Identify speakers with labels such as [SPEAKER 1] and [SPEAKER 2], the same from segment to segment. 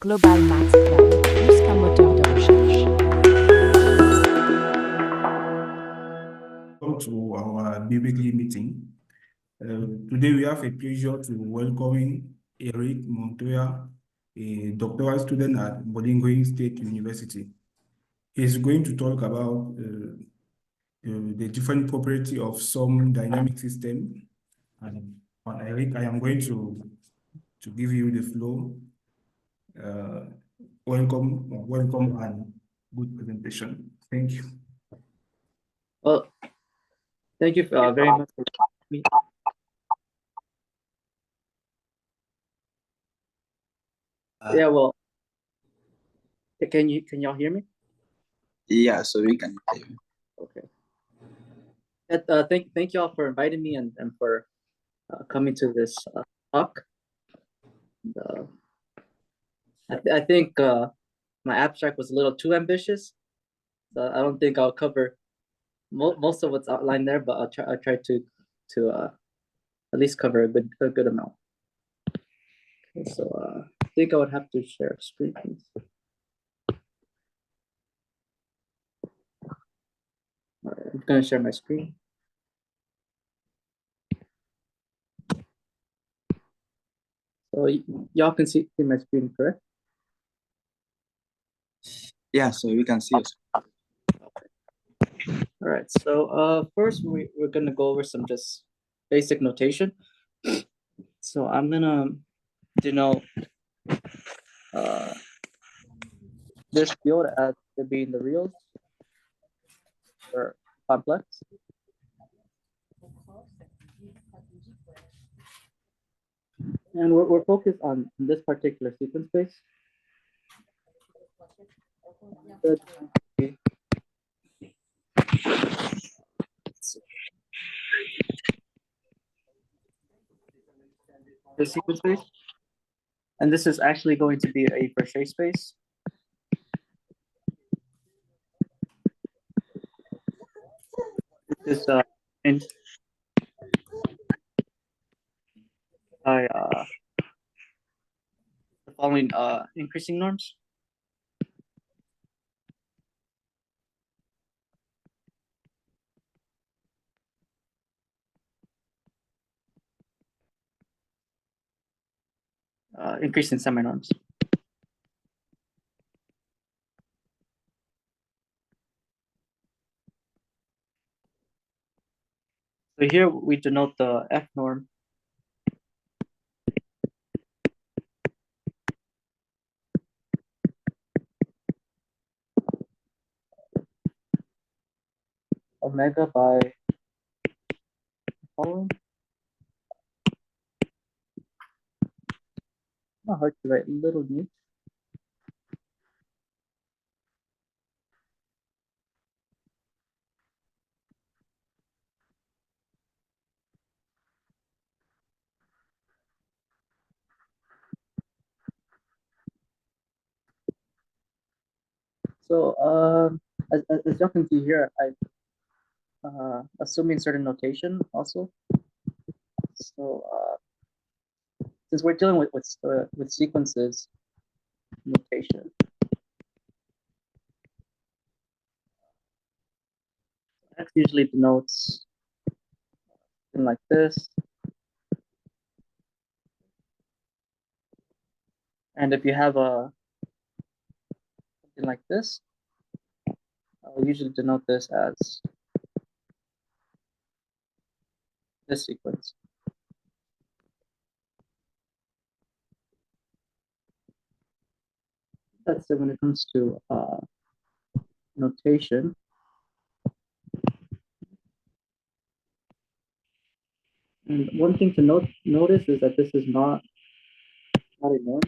[SPEAKER 1] Global Maths Club plus qu'un moteur de recherche.
[SPEAKER 2] To our biweekly meeting. Today we have a pleasure to welcome Eric Montoya, a doctoral student at Bolingo State University. He's going to talk about the different property of some dynamic system. And Eric, I am going to give you the floor. Welcome and good presentation. Thank you.
[SPEAKER 3] Well, thank you very much for me. Yeah, well, can y'all hear me?
[SPEAKER 4] Yeah, so we can hear you.
[SPEAKER 3] Okay. Thank y'all for inviting me and for coming to this talk. I think my abstract was a little too ambitious. So I don't think I'll cover most of what's outlined there, but I'll try to at least cover a good amount. Okay, so I think I would have to share a screen, please. All right, I'm gonna share my screen. So y'all can see my screen, correct?
[SPEAKER 4] Yeah, so we can see us.
[SPEAKER 3] All right, so first we're gonna go over some just basic notation. So I'm gonna denote this field as it being the reals or complex. And we're focused on this particular sequence space. The sequence space. And this is actually going to be a Fréchet space. This is by the following increasing norms. Increasing semi-norms. So here we denote the F norm. Omega by following. Not hard to write, little new. So as you can see here, I assuming certain notation also. So since we're dealing with sequences notation, X usually denotes something like this. And if you have something like this, I'll usually denote this as this sequence. That's it when it comes to notation. And one thing to notice is that this is not a norm.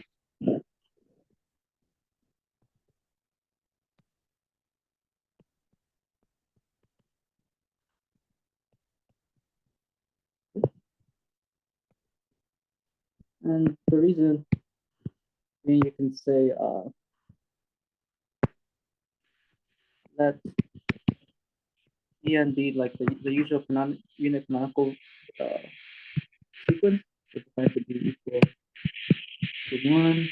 [SPEAKER 3] And the reason being, you can say that EN be like the usual unit canonical sequence is defined to be equal to 1,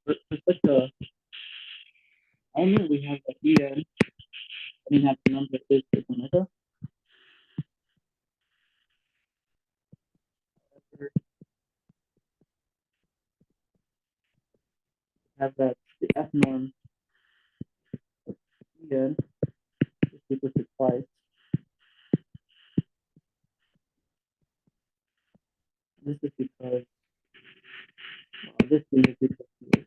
[SPEAKER 3] for such a element, we have the En, and we have the number is omega. Have that the F norm of En is equal to twice. This is because this thing is equal to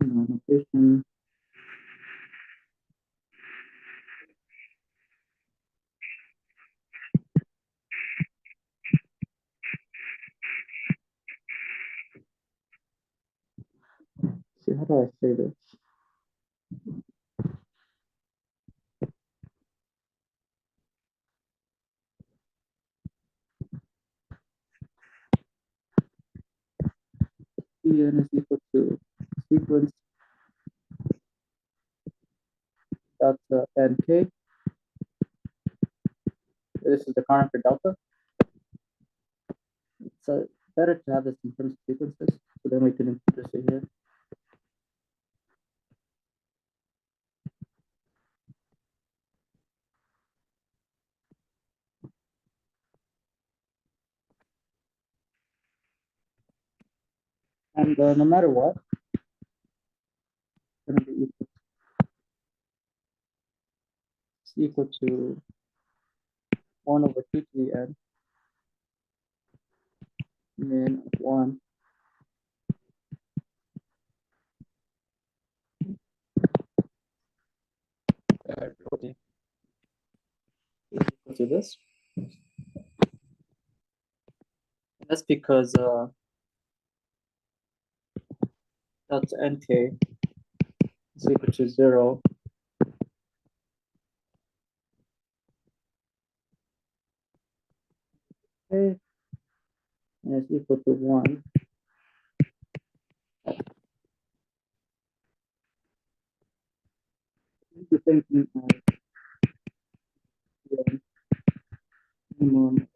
[SPEAKER 3] notation. See, how do I say this? En is equal to sequence dot nk. This is the current for delta. So better to have this in terms of sequences, so then we can introduce it here. And no matter what, it's going to be equal to 1 over 2 to the n min of 1 is equal to this. And that's because delta nk is equal to 0. Okay, and it's equal to 1. The same thing as minimum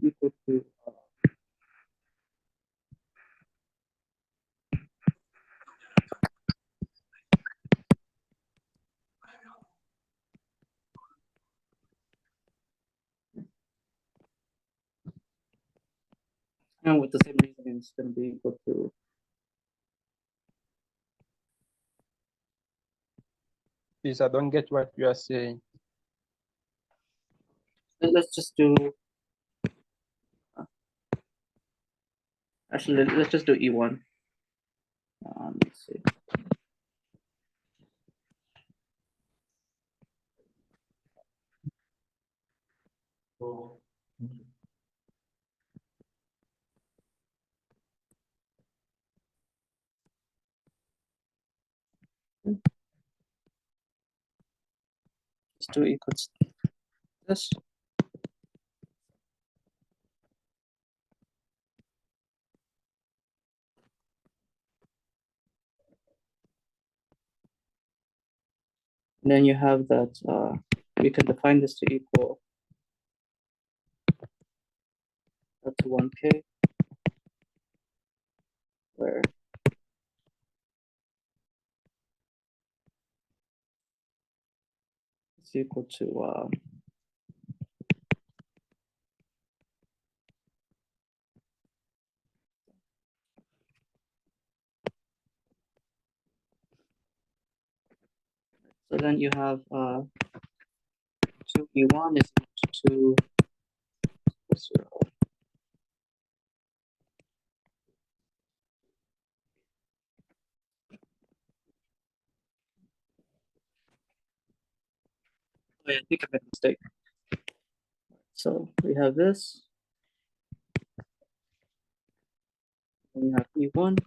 [SPEAKER 3] equal to and with the same reasoning, it's going to be equal to
[SPEAKER 5] Please, I don't get what you are saying.
[SPEAKER 3] let's just do actually let's just do E1. Let's see. Let's do equals this. And then you have that we can define this to equal that to 1k, where it's equal to so then you have 2e1 is equal to 0. Oh, yeah, I think I made a mistake. So we have this. And we have E1.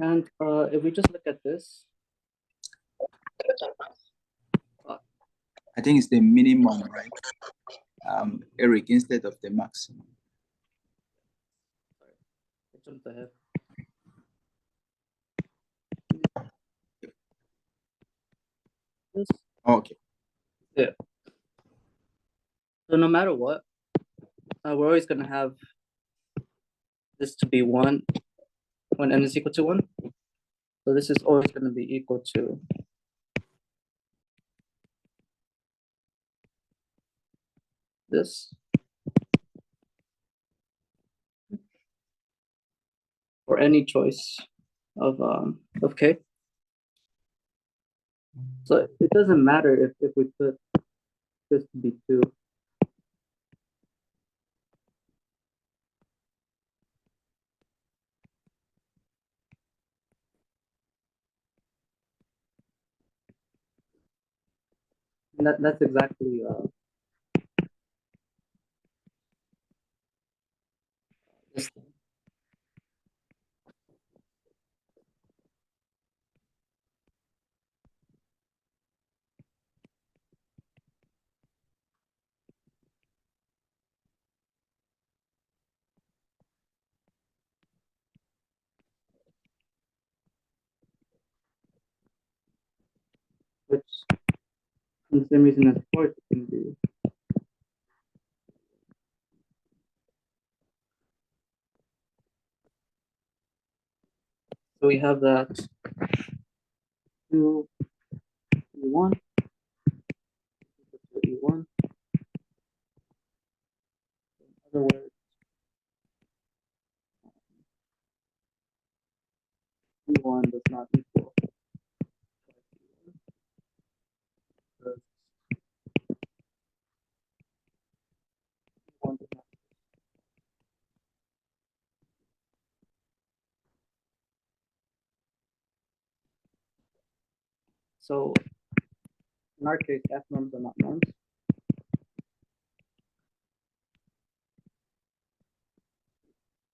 [SPEAKER 3] And if we just look at this,
[SPEAKER 4] I think it's the minimum, right? Eric, instead of the maximum.
[SPEAKER 3] I jumped ahead. This,
[SPEAKER 4] Okay.
[SPEAKER 3] yeah. So no matter what, we're always gonna have this to be 1 when n is equal to 1. So this is always gonna be equal to this. For any choice of k. So it doesn't matter if we put this to be 2. And that's exactly this thing. Which, for the same reason as before, it can be so we have that 2 E1 equal to E1. In other words, E1 does not equal because E1 does not. So in our case, F norms are not norms.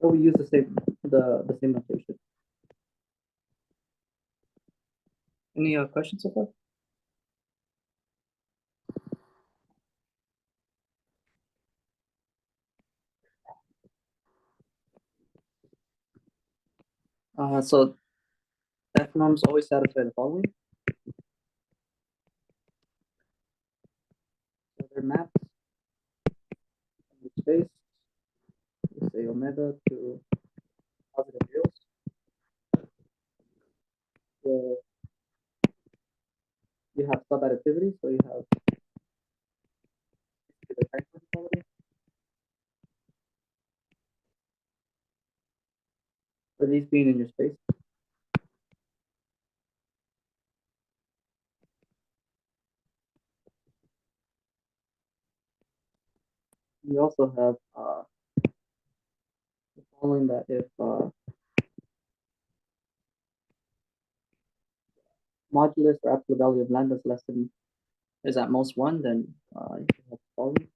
[SPEAKER 3] So we use the same notation. Any questions so far? So F norms always satisfy the following. So they're maps in the space. We say omega to positive reals. Where you have subadditivity, so you have the Franklin quality. For these being in your space. We also have the following, that if modulus or absolute value of lambda is less than is at most 1, then you can have the following.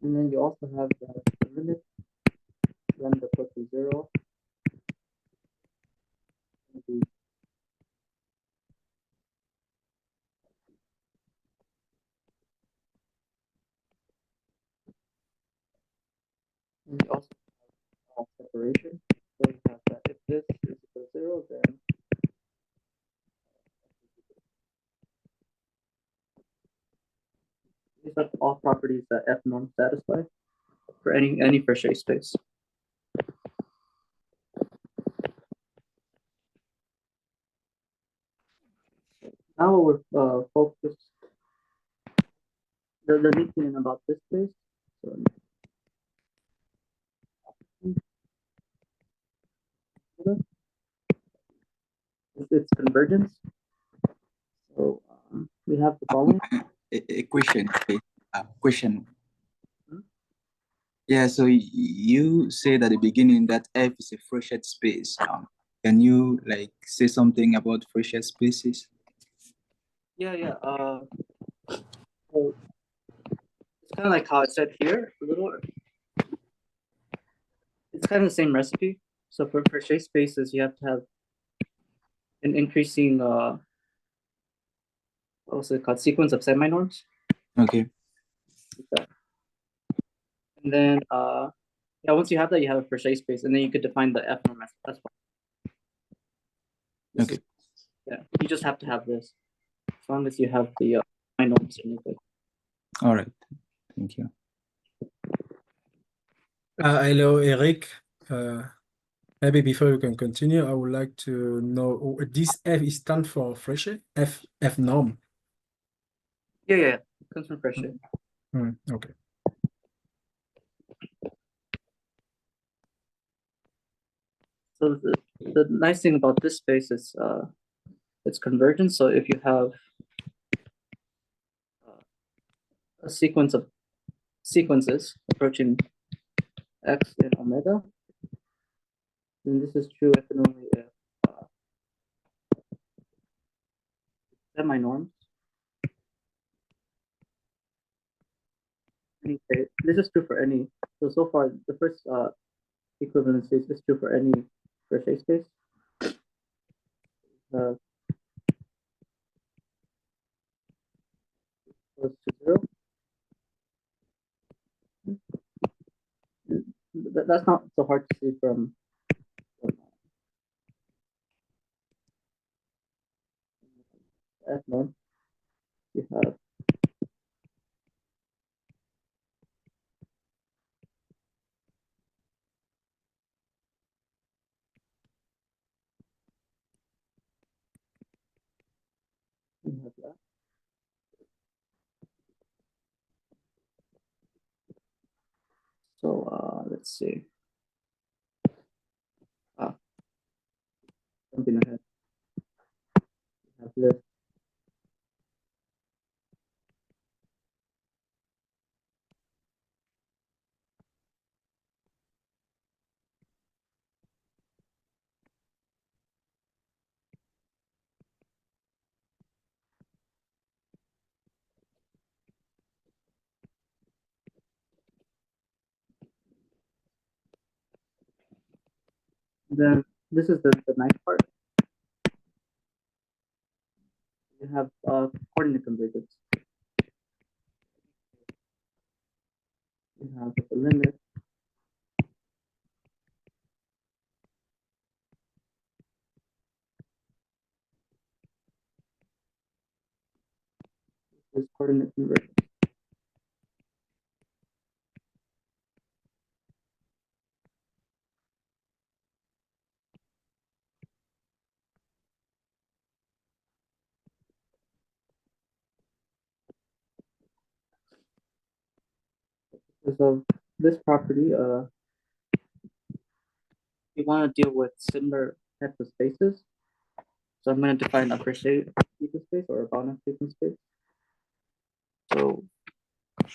[SPEAKER 3] And then you also have the limit lambda equal to 0. And we also have separation. So we have that if this is equal to 0, then these are all properties that F norm satisfy for any Fréchet space. Now we're focused the neat thing about this space. So it's convergence. So we have the following.
[SPEAKER 4] A question, okay. Question.
[SPEAKER 3] Hmm?
[SPEAKER 4] Yeah, so you said at the beginning that F is a Fréchet space. Can you like say something about Fréchet spaces?
[SPEAKER 3] Yeah. So it's kind of like how I said here a little. It's kind of the same recipe. So for Fréchet spaces, you have to have an increasing what's it called, sequence of semi-norms.
[SPEAKER 4] Okay.
[SPEAKER 3] And then yeah, once you have that, you have a Fréchet space, and then you could define the F norm as well.
[SPEAKER 4] Okay.
[SPEAKER 3] Yeah, you just have to have this as long as you have the norms and everything.
[SPEAKER 4] All right. Thank you.
[SPEAKER 6] Hello, Eric. Maybe before you can continue, I would like to know this F is stand for Fréchet? F norm.
[SPEAKER 3] Yeah. It comes from Fréchet.
[SPEAKER 6] Okay.
[SPEAKER 3] So the nice thing about this space is it's convergence. So if you have a sequence of sequences approaching x and omega, then this is true if and only if semi-norms. This is true for any. So far, the first equivalency is true for any Fréchet space. Goes to 0. That's not so hard to see from F norm. You have that. So let's see. Jumping ahead. We have this. Then this is the nice part. You have coordinate convergence. You have the limit. This coordinate convergence. Because of this property, you want to deal with similar types of spaces. So I'm going to define a Fréchet sequence space or a Banach sequence space. So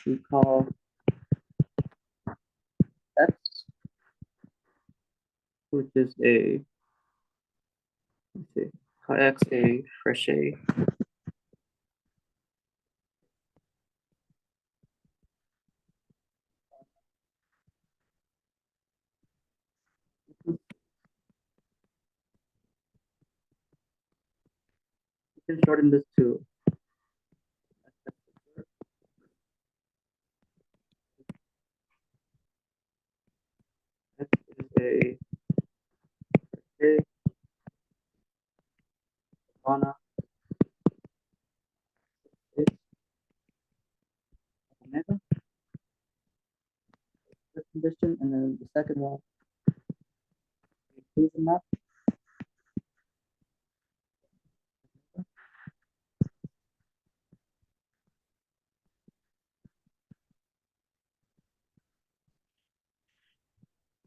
[SPEAKER 3] we call X, which is a, let's see, call X a Fréchet you can shorten this to Banach, omega, first condition, and then the second one, inclusion map.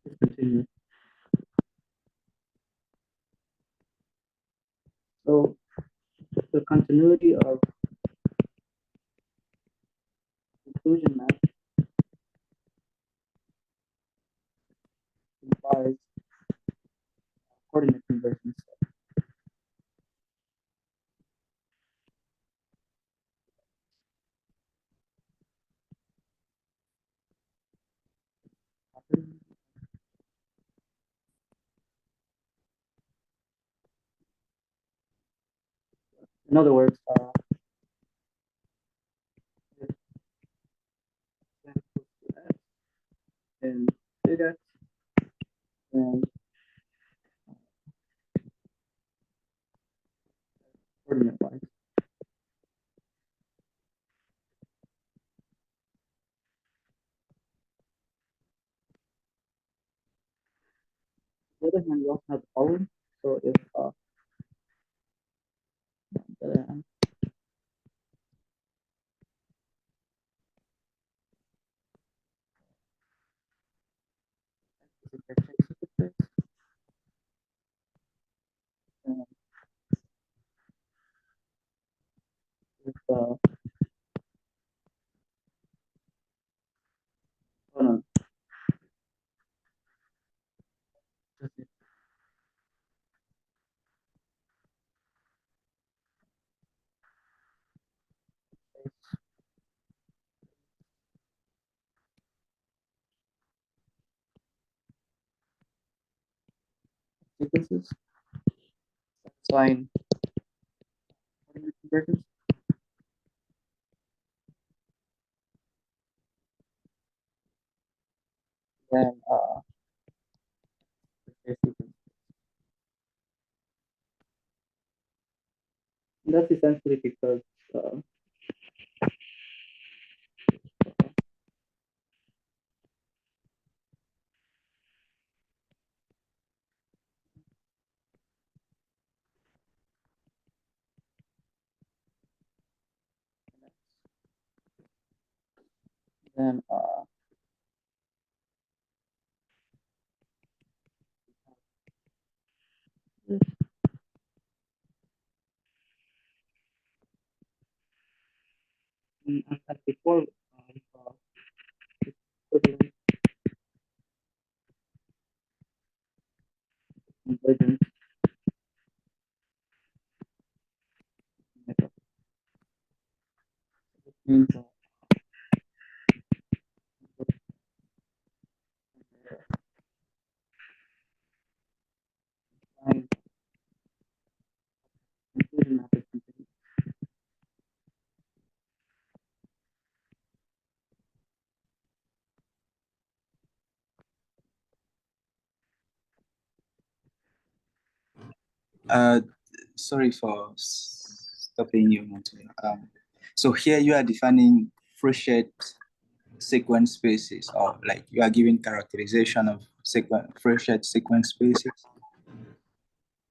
[SPEAKER 3] Let's continue. So the continuity of inclusion map implies coordinate conversions. In other words, if n equals to x and big X, then coordinate wise. On the other hand, we also have the following. So if on the other hand, if there's six secrets, and if oh no, this is sequences, satisfying coordinate conversions, then Fréchet sequence. And that's essentially because then and before equivalent convergence, which means satisfying inclusion map is continuous.
[SPEAKER 4] Sorry for stopping you, Montoya. So here you are defining Fréchet sequence spaces, or like you are giving characterization of Fréchet sequence spaces.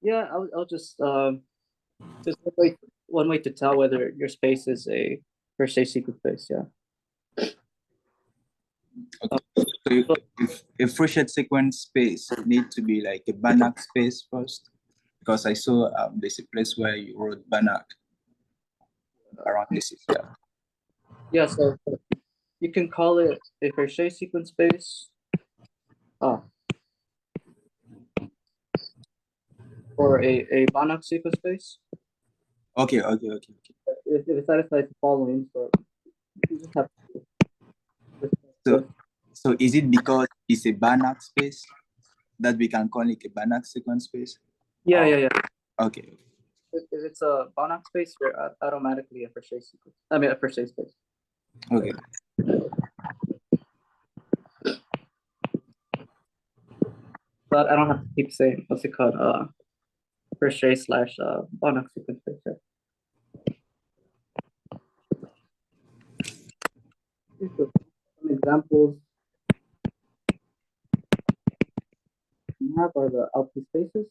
[SPEAKER 3] Yeah, I'll just one way to tell whether your space is a Fréchet sequence space. Yeah.
[SPEAKER 4] Okay. So if a Fréchet sequence space need to be like a Banach space first, because I saw there's a place where you wrote Banach around this.
[SPEAKER 3] Yeah. So you can call it a Fréchet sequence space. Or a Banach sequence space.
[SPEAKER 4] Okay.
[SPEAKER 3] If it satisfies the following, so you just have
[SPEAKER 4] So, so is it because it's a Banach space that we can call it a Banach sequence space?
[SPEAKER 3] yeah.
[SPEAKER 4] Okay.
[SPEAKER 3] If it's a Banach space, you're automatically a Fréchet sequence. I mean a Fréchet space.
[SPEAKER 4] Okay.
[SPEAKER 3] But I don't have to keep saying what's it called. Fréchet slash Banach sequence space. Yeah. So some examples we have are the LP spaces.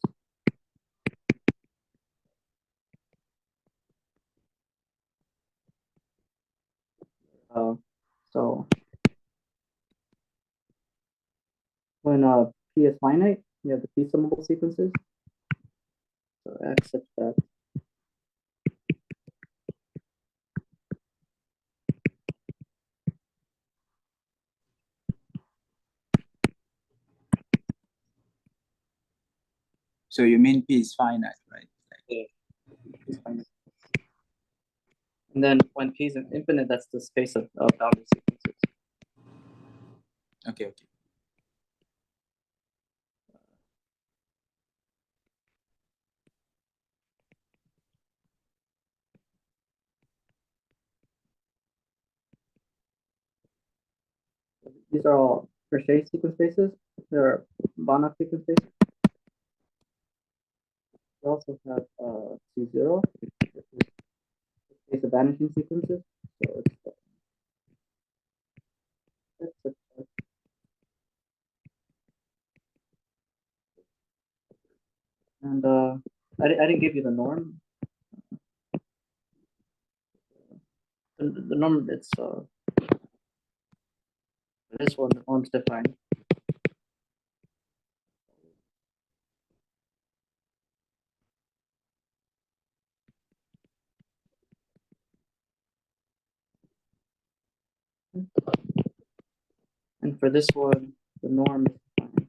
[SPEAKER 3] So when P is finite, you have the P summable sequences. So I accept that.
[SPEAKER 4] So you mean P is finite, right?
[SPEAKER 3] Yeah. P is finite. And then when P is infinite, that's the space of boundary sequences.
[SPEAKER 4] Okay, okay.
[SPEAKER 3] These are all Fréchet sequence spaces. There are Banach sequence spaces. We also have C0, which is the space of vanishing sequences. So it's and I didn't give you the norm. The norm, it's this one, the norm's defined. And for this one, the norm is defined.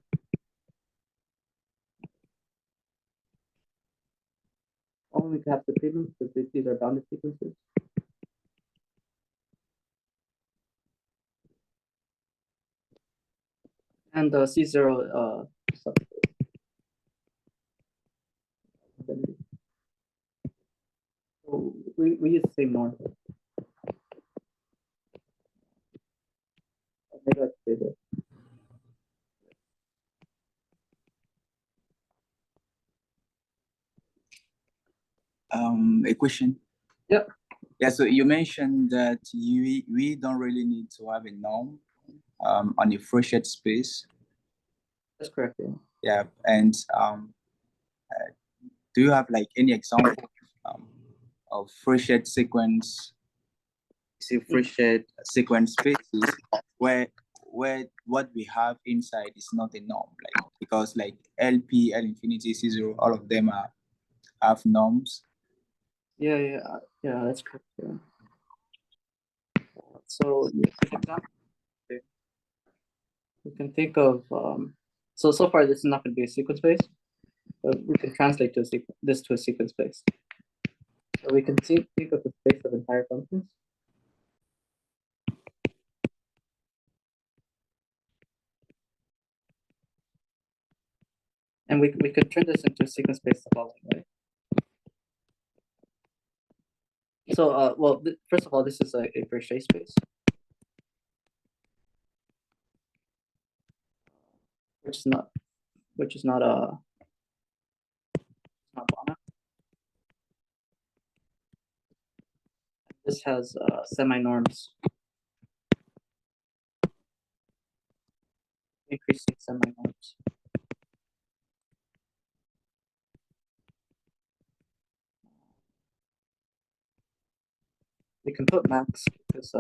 [SPEAKER 3] Only we have the treatment because these are bounded sequences. And C0 subspace. So we use the same norm. Maybe I should say this.
[SPEAKER 4] A question.
[SPEAKER 3] Yep.
[SPEAKER 4] Yeah, so you mentioned that we don't really need to have a norm on a Fréchet space.
[SPEAKER 3] That's correct. Yeah.
[SPEAKER 4] Yeah, and do you have like any example of Fréchet sequence, Fréchet sequence spaces where what we have inside is not a norm, like because like LP, L infinity, C0, all of them have norms.
[SPEAKER 3] Yeah, that's correct. Yeah. So for example, we can think of so far this is not going to be a sequence space, but we can translate this to a sequence space. So we can think of the space of entire functions. And we could turn this into a sequence space the following way. So well, first of all, this is a Fréchet space, which is not Banach. This has semi-norms, increasing semi-norms. We can put max because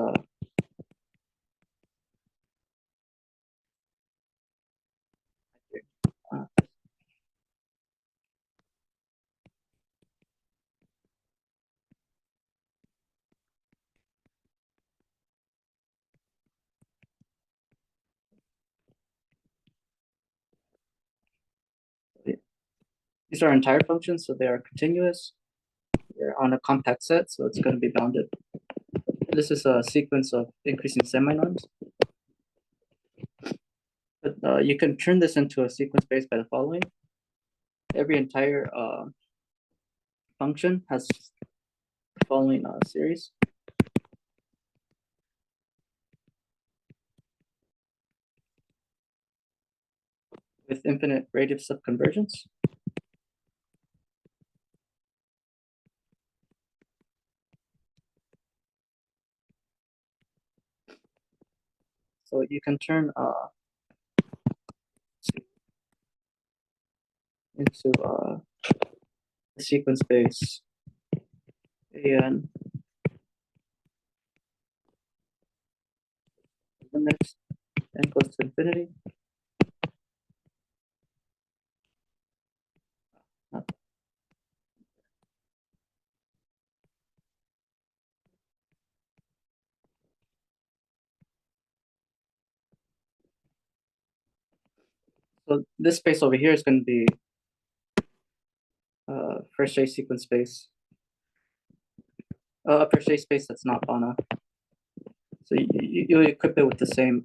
[SPEAKER 3] these are entire functions, so they are continuous. They're on a compact set, so it's going to be bounded. This is a sequence of increasing semi-norms. But you can turn this into a sequence space by the following. Every entire function has the following series. With infinite radius of convergence. So you can turn into the sequence space an limit n goes to infinity. So this space over here is going to be Fréchet sequence space. A Fréchet space that's not Banach. So you equip it with the same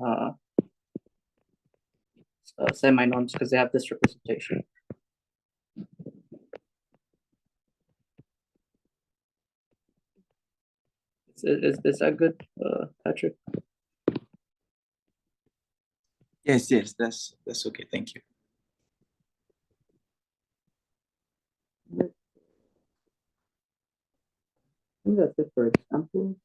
[SPEAKER 3] semi-norms because they have this representation. Is that good, Patrick?
[SPEAKER 4] Yes, that's okay. Thank you.
[SPEAKER 3] I think that's it for examples.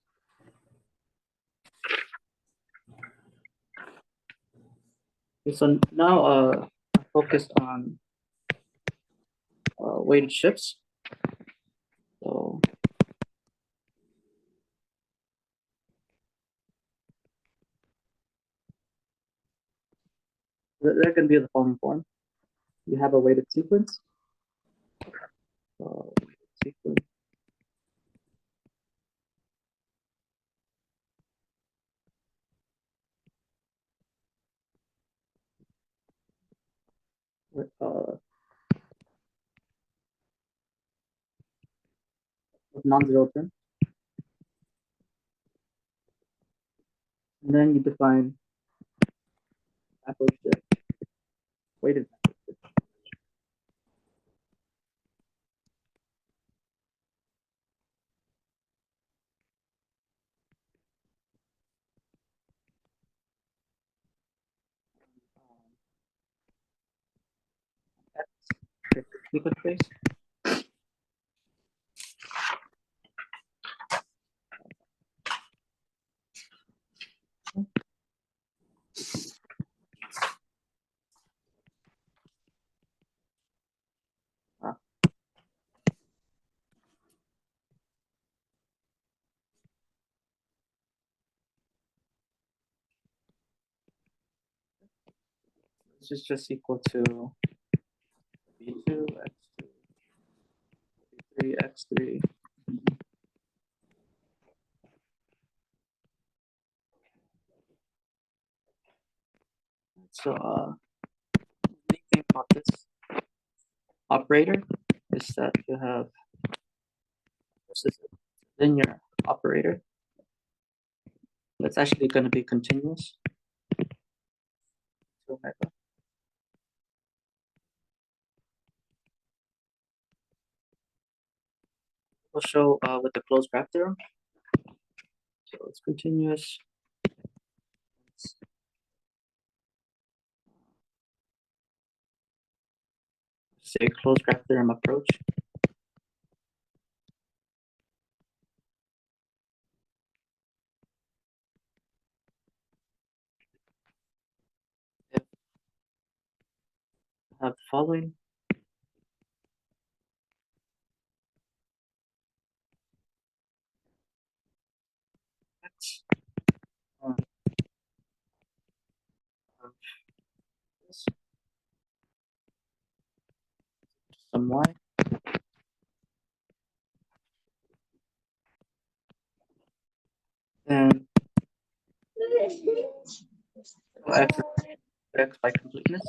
[SPEAKER 3] Okay, so now I focused on weighted shifts. So they're going to be in the following form. You have a weighted sequence. Sequence. With non-zero term. And then you define backward shift, weighted backward shift. Sequence space. This is just equal to b2 x2 b3 x3. So the neat thing about this operator is that you have this is a linear operator. It's actually going to be continuous. So we'll show with the closed graph theorem. So it's continuous. Say closed graph theorem approach. Have the following. X, this, some y. And x by completeness.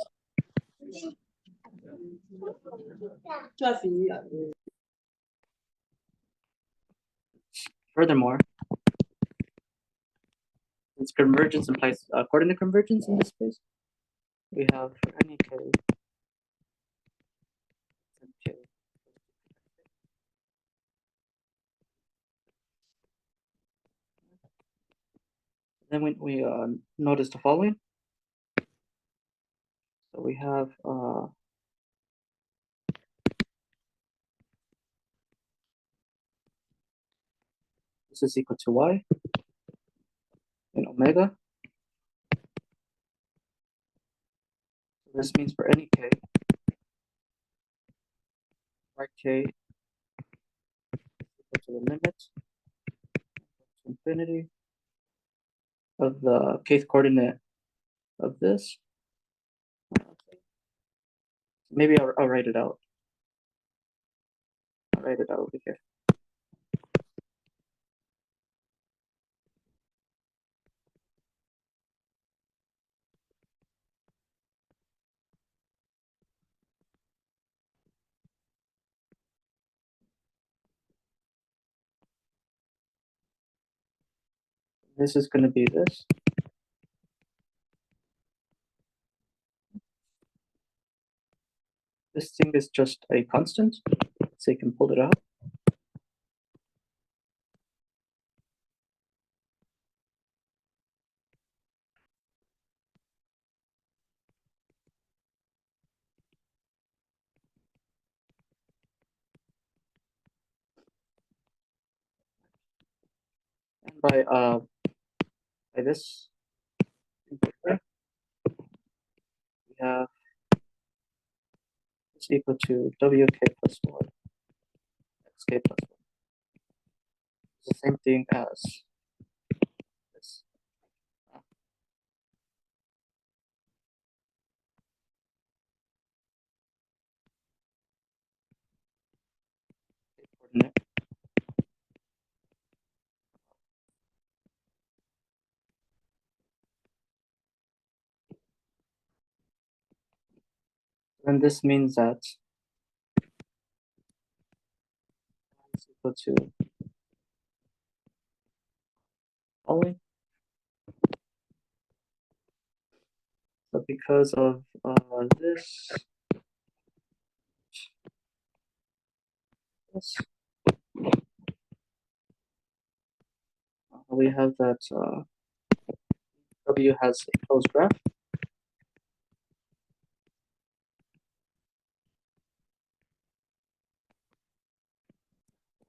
[SPEAKER 3] Furthermore, since convergence implies coordinate convergence in this space, we have for any k. Then we notice the following. So we have this is equal to y in omega. This means for any k, yk equal to the limit to infinity of the kth coordinate of this. Maybe I'll write it out. I'll write it out over here. This is going to be this. This thing is just a constant, so you can pull it out. And by this, we have it's equal to wk plus 1, xk plus 1. The same thing as this. Coordinate. And this means that it's equal to following. So because of this, we have that W has a closed graph.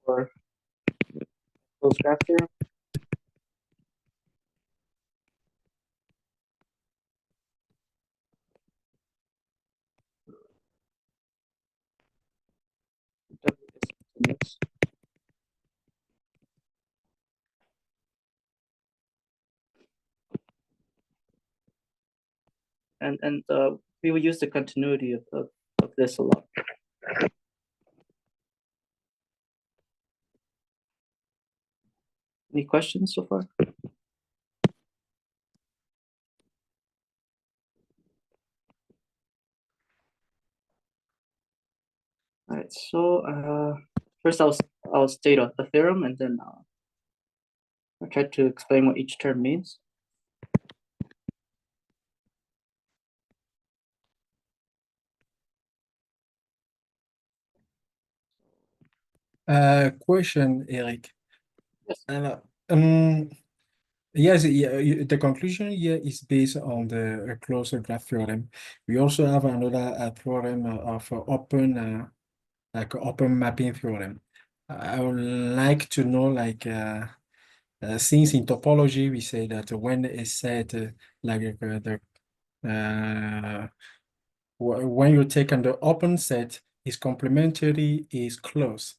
[SPEAKER 3] Or closed graph theorem. W is continuous. And we will use the continuity of this a lot. Any questions so far? All right, so first I'll state a theorem, and then I'll try to explain what each term means.
[SPEAKER 6] Question, Eric.
[SPEAKER 3] Yes.
[SPEAKER 6] Yes, the conclusion here is based on the closed graph theorem. We also have another theorem of open, like open mapping theorem. I would like to know, like, since in topology we say that when a set when you take on the open set is complementary is closed.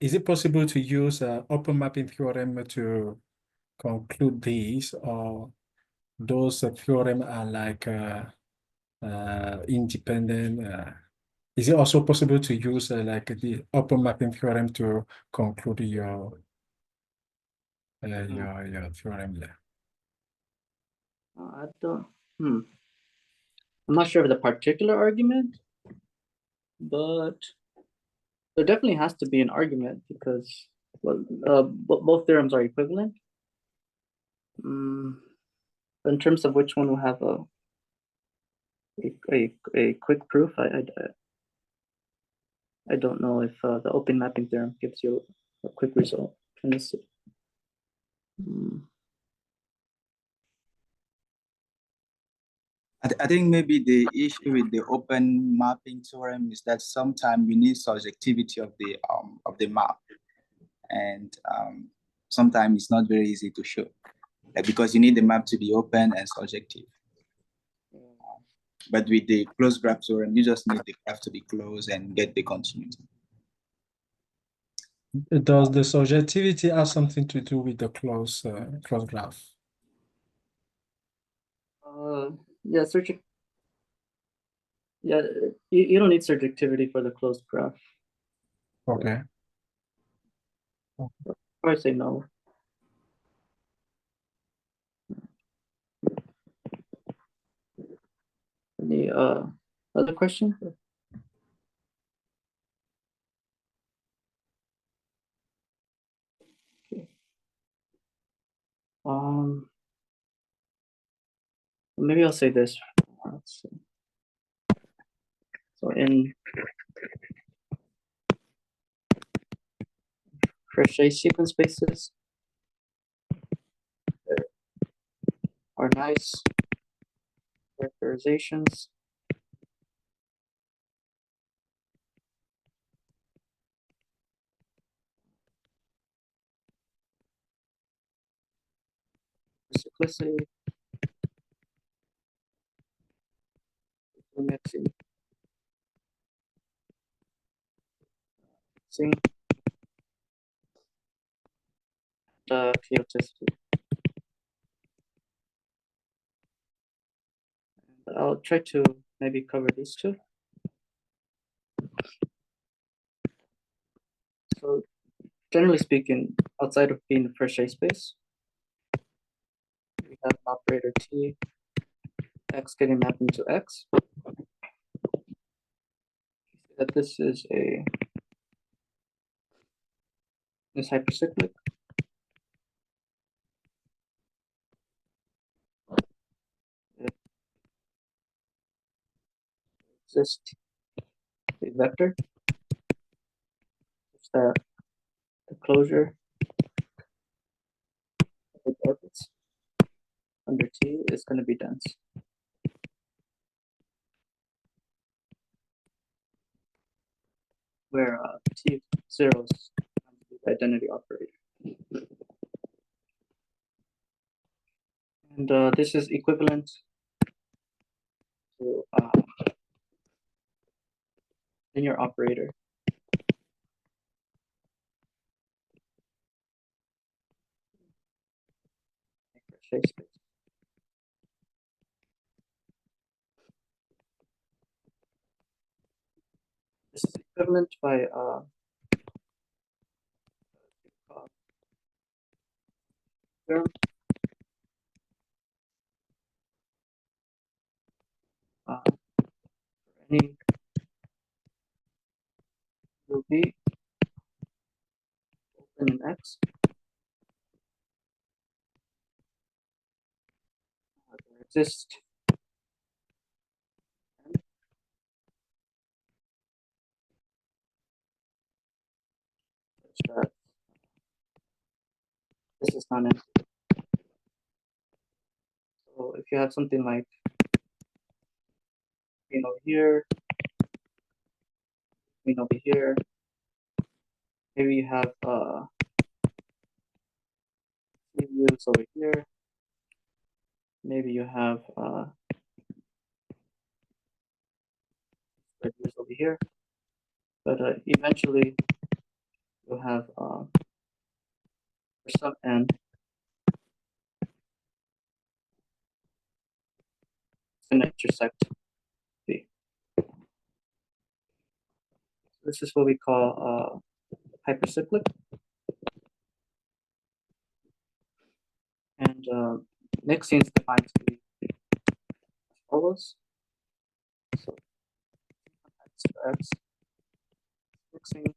[SPEAKER 6] Is it possible to use open mapping theorem to conclude these, or those theorem are like independent? Is it also possible to use like the open mapping theorem to conclude your theorem there?
[SPEAKER 3] I don't. I'm not sure of the particular argument, but there definitely has to be an argument because both theorems are equivalent. In terms of which one will have a quick proof, I don't know if the open mapping theorem gives you a quick result. Let see.
[SPEAKER 4] I think maybe the issue with the open mapping theorem is that sometimes we need subjectivity of the map, and sometimes it's not very easy to show, like, because you need the map to be open and subjective. But with the closed graph theorem, you just need the graph to be closed and get the continuity.
[SPEAKER 6] Does the surjectivity have something to do with the closed graph?
[SPEAKER 3] Yeah, yeah, you don't need surjectivity for the closed graph.
[SPEAKER 6] Okay.
[SPEAKER 3] Or I say no. Any other question? Okay. Maybe I'll say this. Let's see. So in Fréchet sequence spaces, there are nice characterizations. Cyclicity, mixing, chaoticity. And I'll try to maybe cover these two. So generally speaking, outside of being a Fréchet space, we have an operator T, X getting mapped into X. That this is hypercyclic. It exists a vector such that the closure of the orbits under T is going to be dense. Where T zeros the identity operator. And this is equivalent to linear operator. Fréchet space. This is equivalent by term. For any will be open in X. There exists such that this is non-empty. So if you have something like over here, over here, maybe you have views over here. Maybe you have views over here. But eventually you'll have for sub n and intersect B. This is what we call hypercyclic. And mixing is defined to be as follows. So X mixing.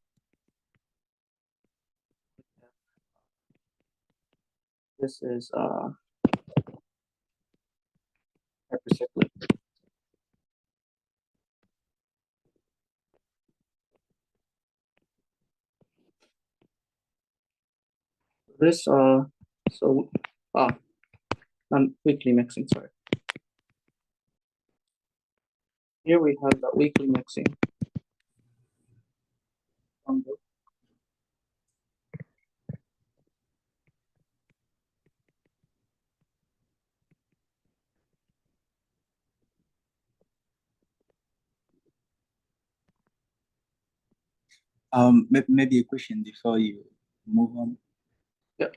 [SPEAKER 3] This is hypercyclic. This weakly mixing, sorry. Here we have the weakly mixing.
[SPEAKER 4] Maybe a question before you move on.
[SPEAKER 3] Yep.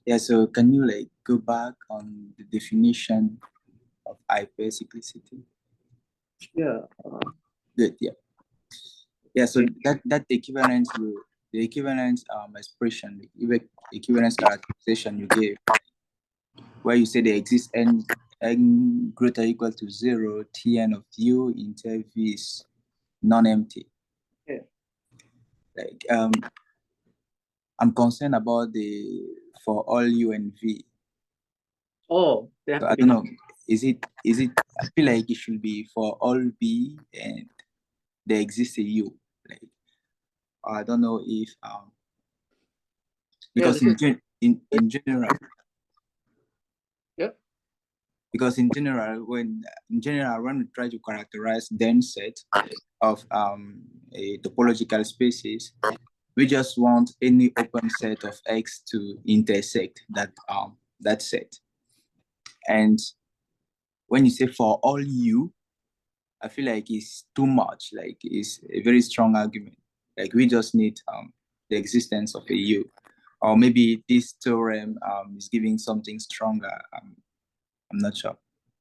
[SPEAKER 4] Yeah, so can you like go back on the definition of hypercyclicity?
[SPEAKER 3] Yeah.
[SPEAKER 4] Good, yeah. Yeah, so that equivalence will the equivalence expression, the equivalence characterization you gave, where you say there exists n greater or equal to 0, Tn of u inter v is non-empty.
[SPEAKER 3] Yeah.
[SPEAKER 4] Like I'm concerned about the for all u and v.
[SPEAKER 3] Oh, they have
[SPEAKER 4] So
[SPEAKER 3] to
[SPEAKER 4] I
[SPEAKER 3] be
[SPEAKER 4] don't know. Is it? I feel like it should be for all b and there exists a u. Like I don't know if because
[SPEAKER 3] this
[SPEAKER 4] in general.
[SPEAKER 3] Yep.
[SPEAKER 4] Because in general when we try to characterize dense set of a topological spaces, we just want any open set of X to intersect that set. And when you say for all U, I feel like it's too much. Like it's a very strong argument. Like we just need the existence of a U, or maybe this theorem is giving something stronger. I'm not sure.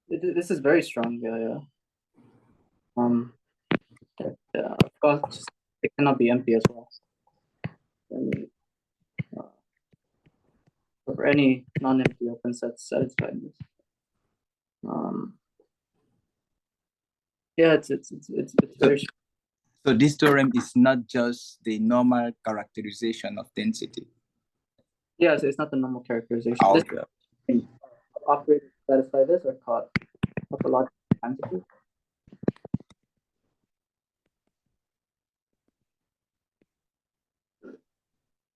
[SPEAKER 3] This is very strong. Yeah. Yeah. Of course, it cannot be empty as well. For any non-empty open set satisfying this. Yeah, it's very strong.
[SPEAKER 4] So this theorem is not just the normal characterization of density.
[SPEAKER 3] Yeah, so it's not the normal characterization.
[SPEAKER 4] Okay.
[SPEAKER 3] This operators satisfy this are called topological quantity.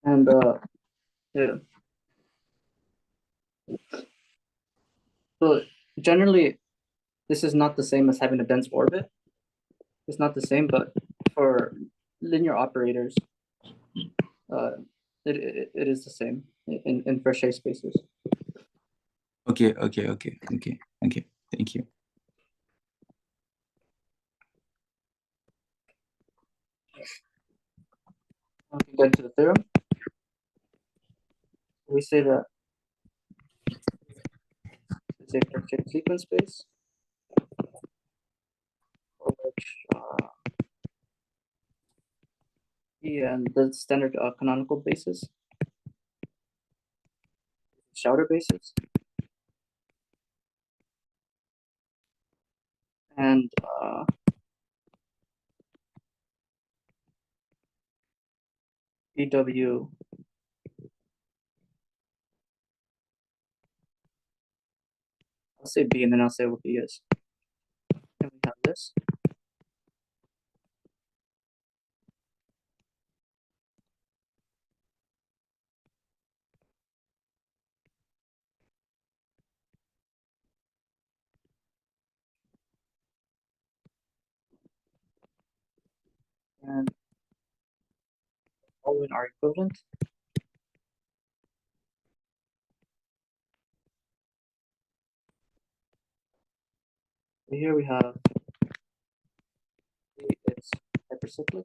[SPEAKER 3] And yeah. So generally, this is not the same as having a dense orbit. It's not the same, but for linear operators, it is the same in Fréchet spaces.
[SPEAKER 4] Okay. Thank you.
[SPEAKER 3] Okay, get to the theorem. We say that it's a Fréchet sequence space for which and the standard canonical basis, Schauder basis, and EW I'll say B and then I'll say what B is. And we have this. And all in are equivalent. So here we have it's hypercyclic.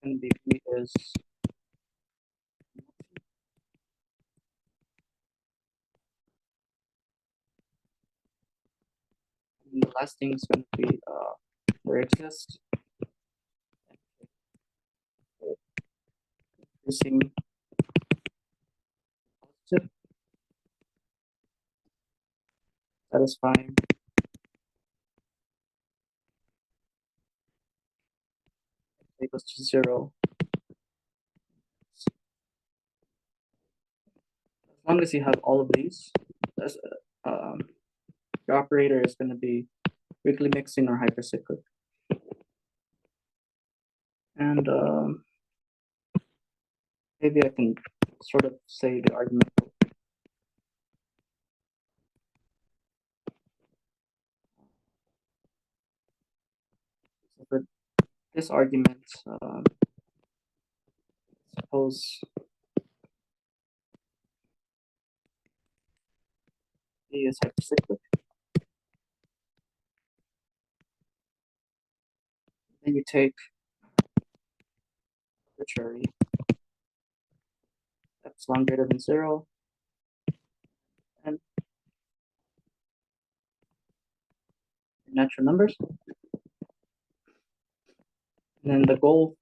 [SPEAKER 3] And BP is and the last thing is going to be there exists increasing positive satisfying equals to 0. As long as you have all of these, your operator is going to be weakly mixing or hypercyclic. And maybe I can sort of say the argument. So for this argument, suppose A is hypercyclic. Then you take arbitrary epsilon greater than 0 and natural numbers. And then the goal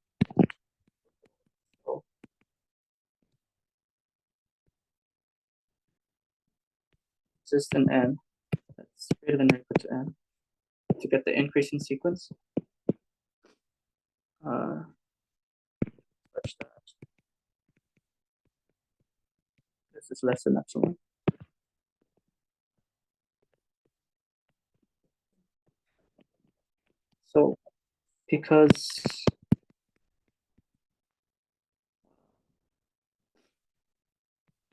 [SPEAKER 3] exists in n that's greater than or equal to n to get the increasing sequence such that this is less than epsilon. So because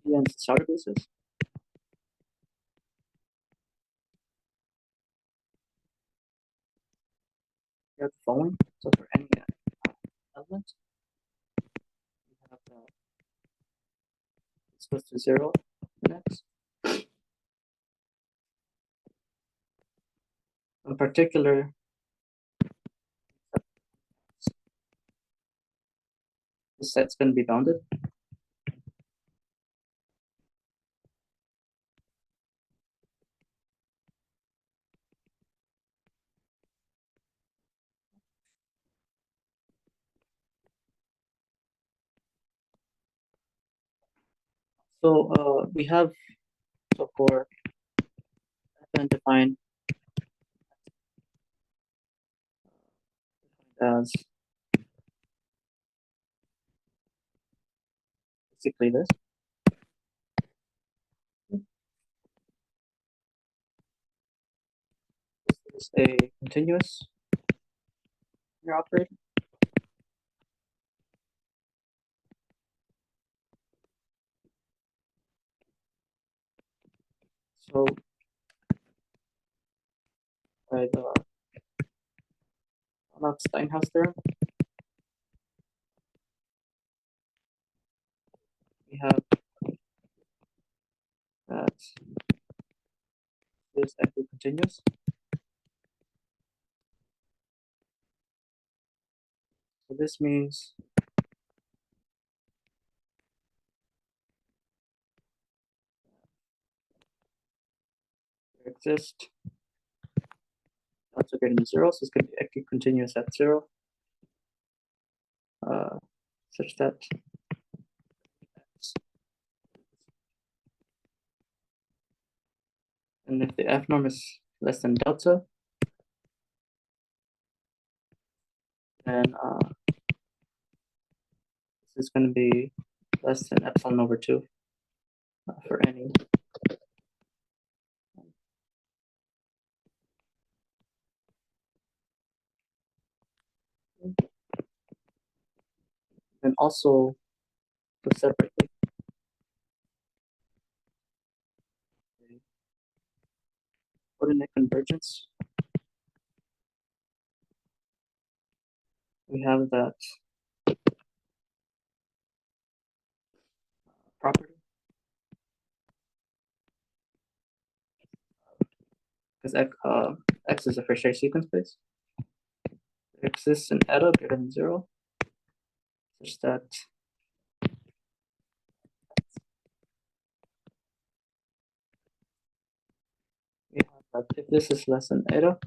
[SPEAKER 3] n is the Sauter basis, we have the following. So for any element, we have this goes to 0 next. In particular, this set's going to be bounded. So we have, so for Fn defined as basically this. This is a continuous linear operator. So by the Banach-Steinhaus theorem, we have that this is continuous. So this means there exists also greater than 0, so it's going to be equicontinuous at 0, such that and if the F norm is less than delta, then this is going to be less than epsilon over 2 for any. And also to separately coordinate convergence, we have that property because X is a Fréchet sequence space. It exists in eta greater than 0, such that we have that if this is less than eta,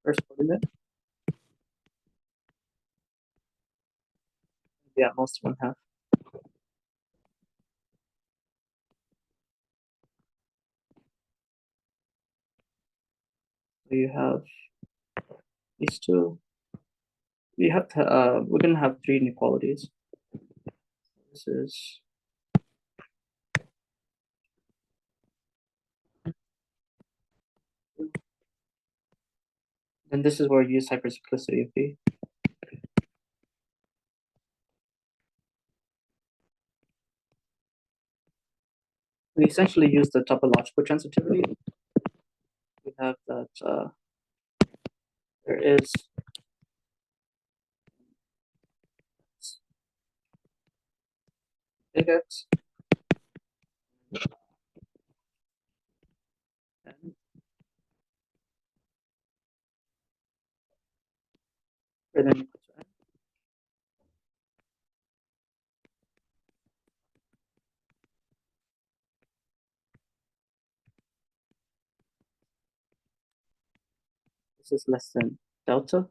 [SPEAKER 3] first coordinate, yeah, most 1/2. So you have these two. We have to, we're gonna have 3 inequalities. This is and this is where you use hypercyclicity of B. We essentially use the topological transitivity. We have that there is big X greater than or equal to n. This is less than delta.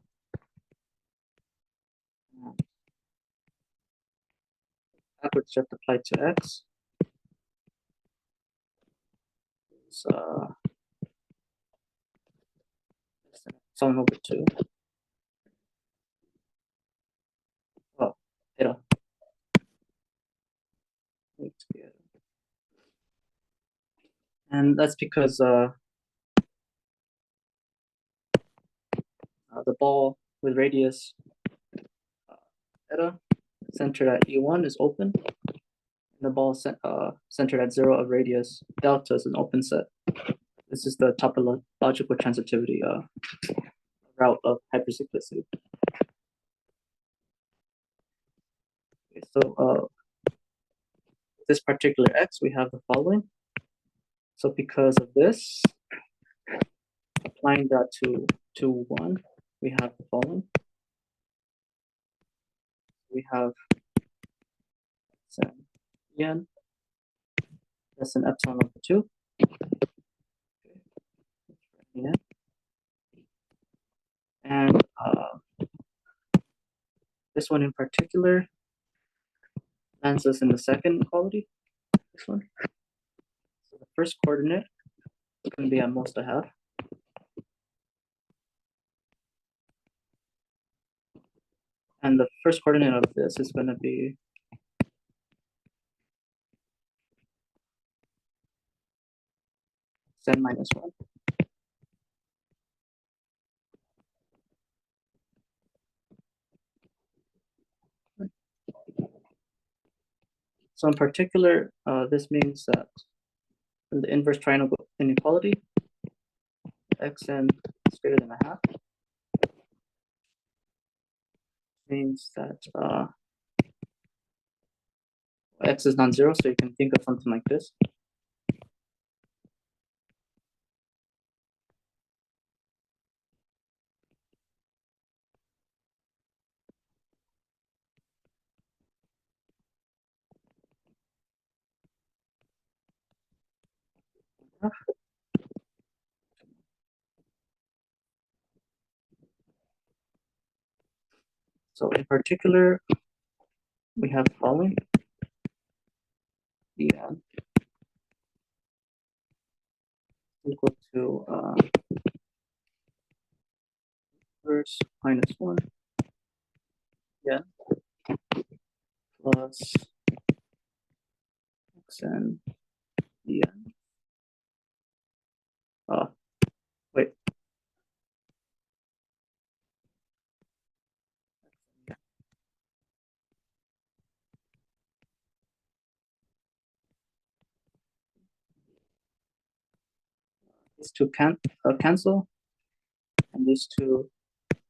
[SPEAKER 3] Average just applied to x. Is epsilon over 2. Oh, eta. And that's because the ball with radius eta centered at E1 is open. The ball centered at 0 of radius delta is an open set. This is the topological transitivity route of hypercyclicity. Okay, so this particular x, we have the following. So because of this, applying that to 1, we have the following. We have n less than epsilon over 2. Okay. And this one in particular lands us in the second equality. This one. So the first coordinate is going to be at most a half. And the first coordinate of this is going to be z minus 1. So in particular, this means that in the inverse triangle inequality, xn is greater than a half. Means that x is non-zero, so you can think of something like this. So in particular, we have the following. Yeah. Equal to inverse minus 1. Yeah. Plus xn yeah. Wait. These two cancel, and these two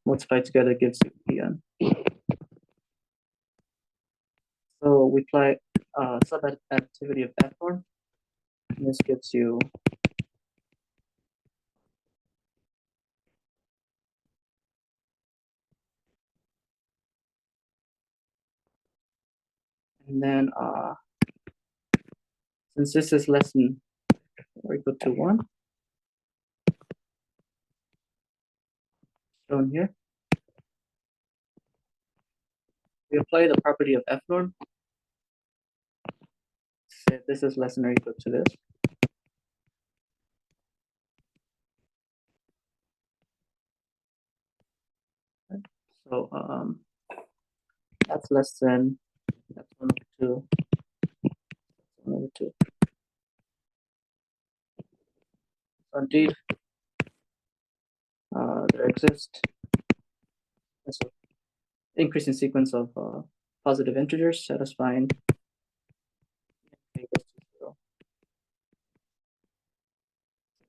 [SPEAKER 3] multiplied together gives you en. So we apply subadditivity of f norm, and this gives you and then since this is less than or equal to 1, shown here, we apply the property of f norm. Say this is less than or equal to this. So that's less than that's 1 over 2. 1 over 2. So indeed, there exists an increasing sequence of positive integers satisfying n equals to 0.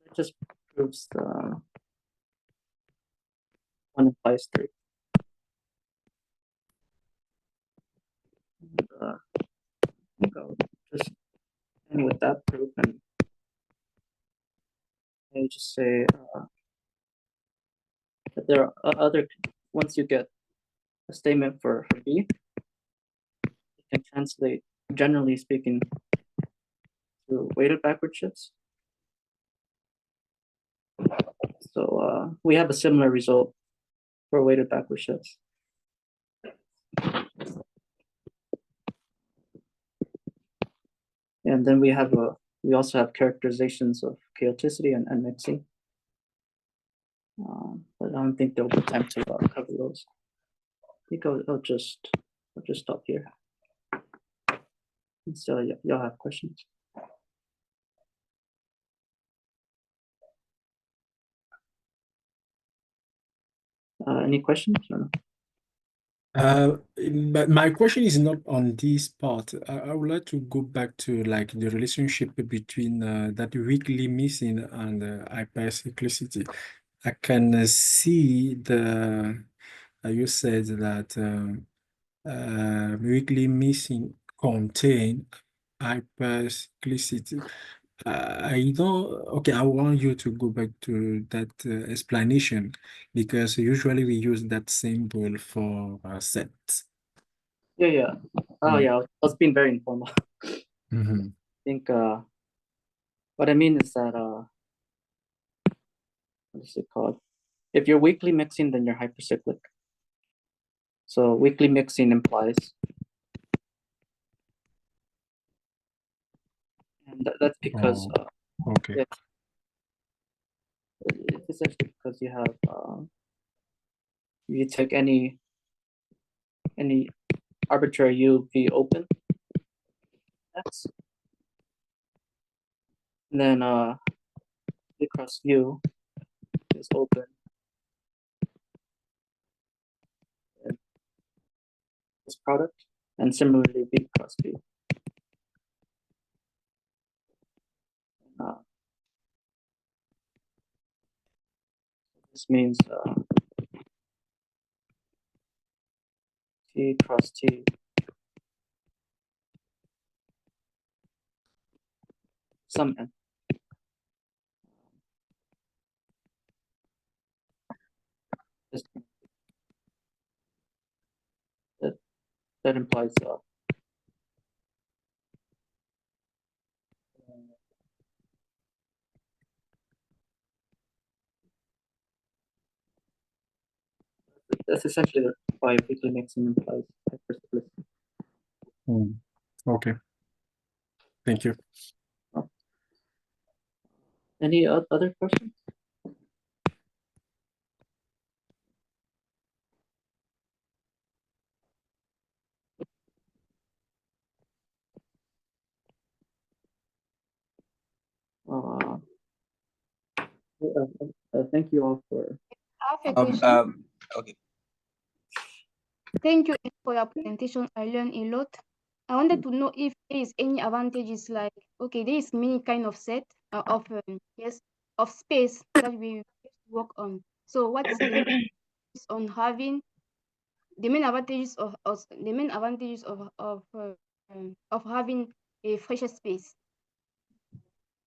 [SPEAKER 3] It just proves the 1 implies 3. And, I think I'll just end with that proof and just say that there are other, once you get a statement for B. You can translate, generally speaking, to weighted backward shifts. So we have a similar result for weighted backward shifts. And then we also have characterizations of chaoticity and mixing. But I don't think there'll be time to cover those. I think I'll just stop here. And so y'all have questions. Any questions? Or no?
[SPEAKER 6] But my question is not on this part. I would like to go back to like the relationship between that weakly missing and hypercyclicity. I can see you said that weakly missing contain hypercyclicity. I don't, okay, I want you to go back to that explanation because usually we use that symbol for sets.
[SPEAKER 3] Yeah. Oh yeah, I was being very informal.
[SPEAKER 6] Mhm.
[SPEAKER 3] I think what I mean is that what is it called? If you're weakly mixing, then you're hypercyclic. So weakly mixing implies, and that's because
[SPEAKER 6] Okay.
[SPEAKER 3] yeah, it's essentially because you have you take any arbitrary U V open X, and then V cross U is open, and this product, and similarly V cross V. This means T cross T sum n. That implies that's essentially why weakly mixing implies hypercyclicity.
[SPEAKER 6] Okay. Thank you.
[SPEAKER 3] Any other questions? Thank you all for.
[SPEAKER 7] I have a question.
[SPEAKER 4] Okay.
[SPEAKER 7] Thank you for your presentation. I learned a lot. I wanted to know if there is any advantages, like, okay, there is many kind of set of space that we work on. So what's the main on having the main advantages of having a Fréchet space?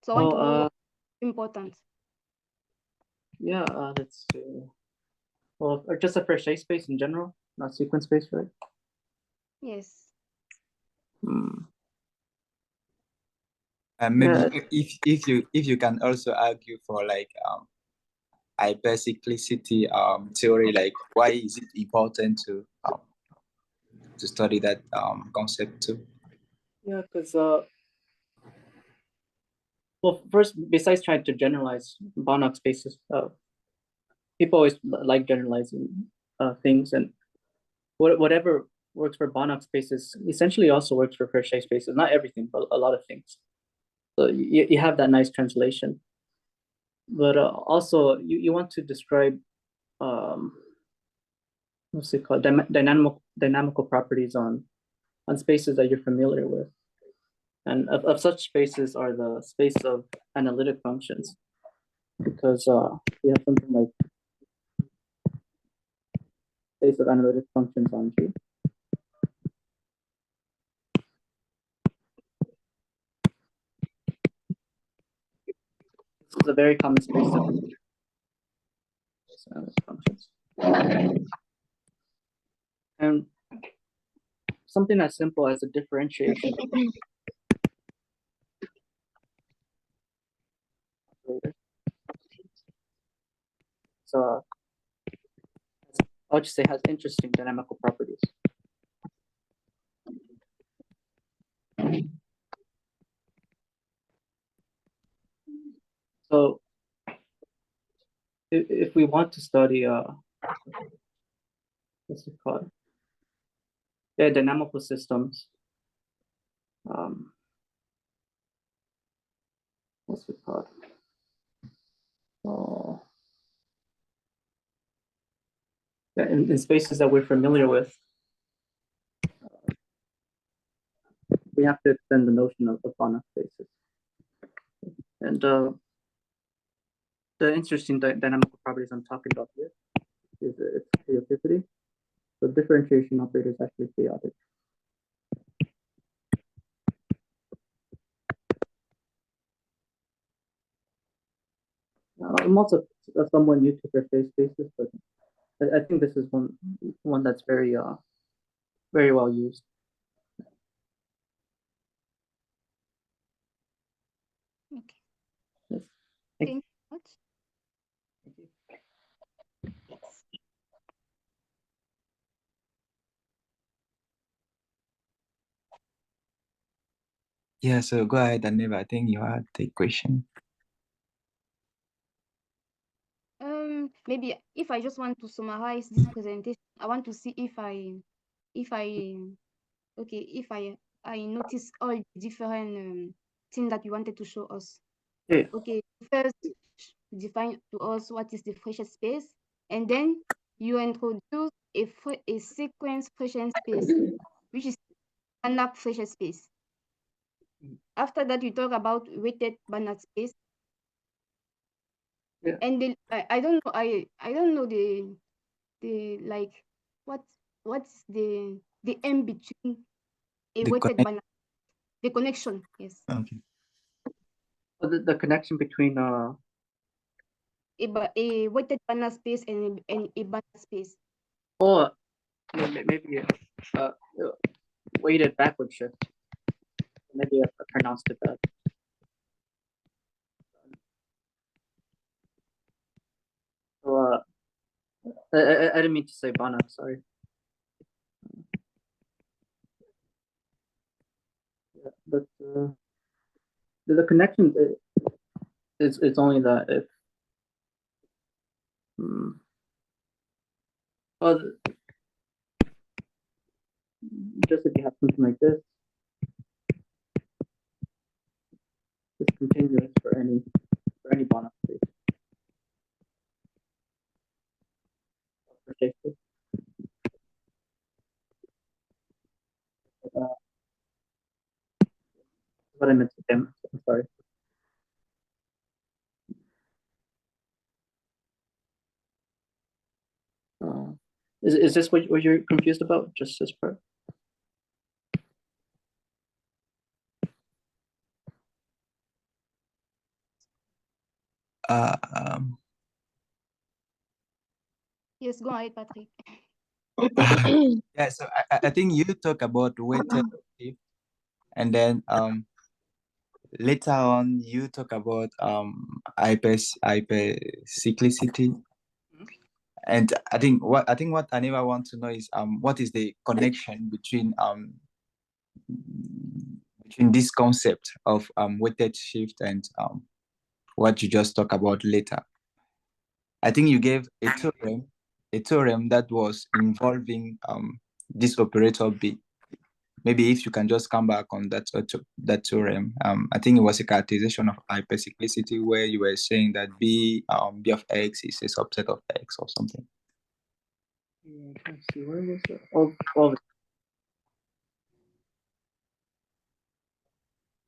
[SPEAKER 7] So I want to know what's important.
[SPEAKER 3] Yeah, let's see. Well, or just a Fréchet space in general, not sequence space, right?
[SPEAKER 7] Yes.
[SPEAKER 4] Maybe if you can also argue for like hypercyclicity theory, like why is it important to study that concept too?
[SPEAKER 3] Yeah, because well, first, besides trying to generalize Banach spaces, people always like generalizing things, and whatever works for Banach spaces essentially also works for Fréchet spaces. Not everything, but a lot of things. So you have that nice translation. But also, you want to describe what's it called, dynamical properties on spaces that you're familiar with. And of such spaces are the space of analytic functions, because we have something like space of analytic functions on G. This is a very common space of analytic functions. And something as simple as a differentiation operator. So I'll just say has interesting dynamical properties. So if we want to study what's it called? Yeah, dynamical systems. What's it called? Oh, yeah, in spaces that we're familiar with, we have to extend the notion of Banach spaces. And the interesting dynamical properties I'm talking about here is its chaoticity. So differentiation operator is actually chaotic. I'm also somewhat new to Fréchet spaces, but I think this is one that's very well used.
[SPEAKER 7] Okay.
[SPEAKER 3] Yes.
[SPEAKER 7] Thank you so much.
[SPEAKER 3] Thank you.
[SPEAKER 7] Yes.
[SPEAKER 4] Yeah, so go ahead, Aneva. I think you had the question.
[SPEAKER 7] Maybe if I just want to summarize this presentation, I want to see if I notice all the different things that you wanted to show us.
[SPEAKER 3] Yeah.
[SPEAKER 7] Okay, first define to us what is the Fréchet space, and then you introduce a sequence Fréchet space, which is Banach Fréchet space. After that, you talk about weighted Banach space.
[SPEAKER 3] Yeah.
[SPEAKER 7] And then I don't know I don't know the like what's the M between a
[SPEAKER 4] The
[SPEAKER 7] weighted
[SPEAKER 4] connect-
[SPEAKER 7] Banach, the connection, yes.
[SPEAKER 4] Okay.
[SPEAKER 3] The connection between
[SPEAKER 7] A weighted Banach space and a Banach space.
[SPEAKER 3] or maybe weighted backward shift. Maybe I pronounced it bad. So I didn't mean to say Banach, sorry. Yeah, but the connection it's only that if well, just if you have something like this, it's continuous for any Banach space. Okay. What I meant to say, I'm sorry. Is this what you're confused about? Just this part?
[SPEAKER 4] Um,
[SPEAKER 7] Yes, go ahead, Patrick.
[SPEAKER 4] yeah, so I think you talk about weighted shift, and then later on you talk about hypercyclicity. And I think what Aneva wants to know is what is the connection between this concept of weighted shift and what you just talked about later. I think you gave a theorem that was involving this operator B. Maybe if you can just come back on that theorem. I think it was a characterization of hypercyclicity where you were saying that B of X is a subset of X or something.
[SPEAKER 3] Yeah, let's see, where was it?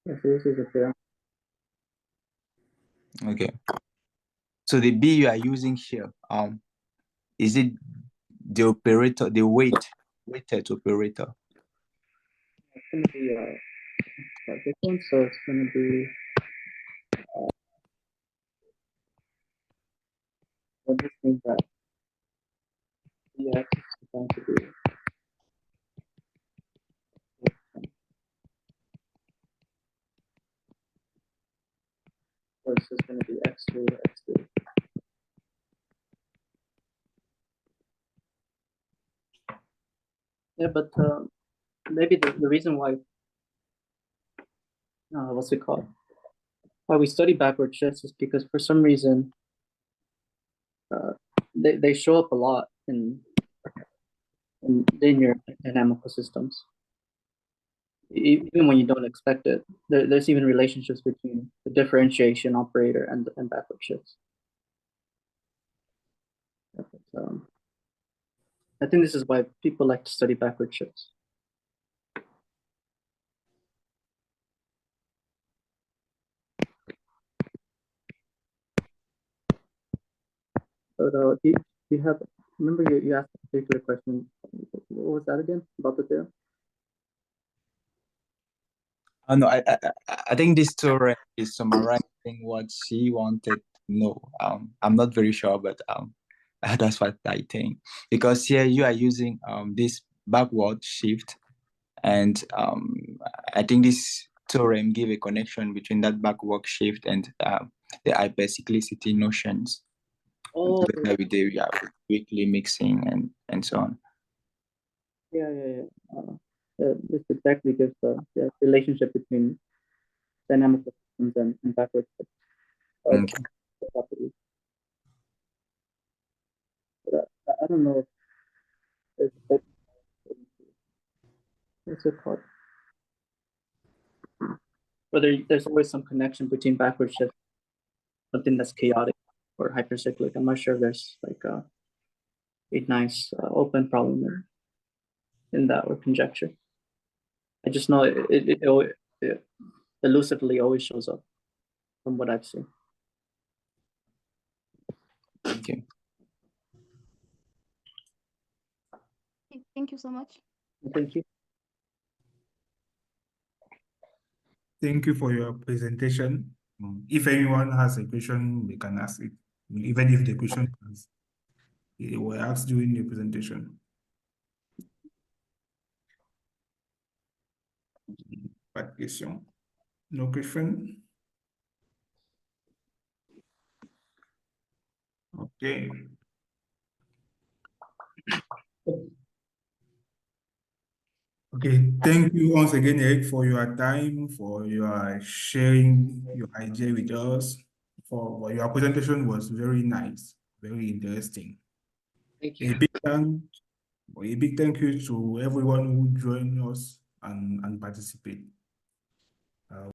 [SPEAKER 3] Yeah, so this is a theorem.
[SPEAKER 4] Okay. So the B you are using here, is it the operator, the weighted operator?
[SPEAKER 3] It's gonna be this one, so it's gonna be well, this means that yeah, it's going to be or it's just going to be x2, x2. Yeah, but maybe the reason why, what's it called? Why we study backward shifts is because for some reason they show up a lot in linear dynamical systems. Even when you don't expect it, there's even relationships between the differentiation operator and backward shifts. Yeah, but, I think this is why people like to study backward shifts. But do you have, remember you asked a particular question. What was that again about the theorem?
[SPEAKER 4] No, I think this theorem is summarizing what she wanted to know. I'm not very sure, but that's what I think. Because here you are using this backward shift, and I think this theorem give a connection between that backward shift and the hypercyclicity notions.
[SPEAKER 3] Oh,
[SPEAKER 4] Together with the weekly mixing and so on.
[SPEAKER 3] yeah. This exactly gives the relationship between dynamical systems and backward shifts.
[SPEAKER 4] Okay.
[SPEAKER 3] Properties. But I don't know if there's what's it called? Whether there's always some connection between backward shift, something that's chaotic or hypercyclic. I'm not sure if there's like a nice open problem in that or conjecture. I just know it elusively always shows up from what I've seen.
[SPEAKER 4] Thank you.
[SPEAKER 7] Thank you so much.
[SPEAKER 3] Thank you.
[SPEAKER 2] Thank you for your presentation. If anyone has a question, they can ask it, even if the question were asked during the presentation. Pas de question? No question? Okay. Okay, thank you once again, Eric, for your time, for your sharing your idea with us. For your presentation was very nice, very interesting.
[SPEAKER 3] Thank you.
[SPEAKER 2] A big thank you to everyone who joined us and participate.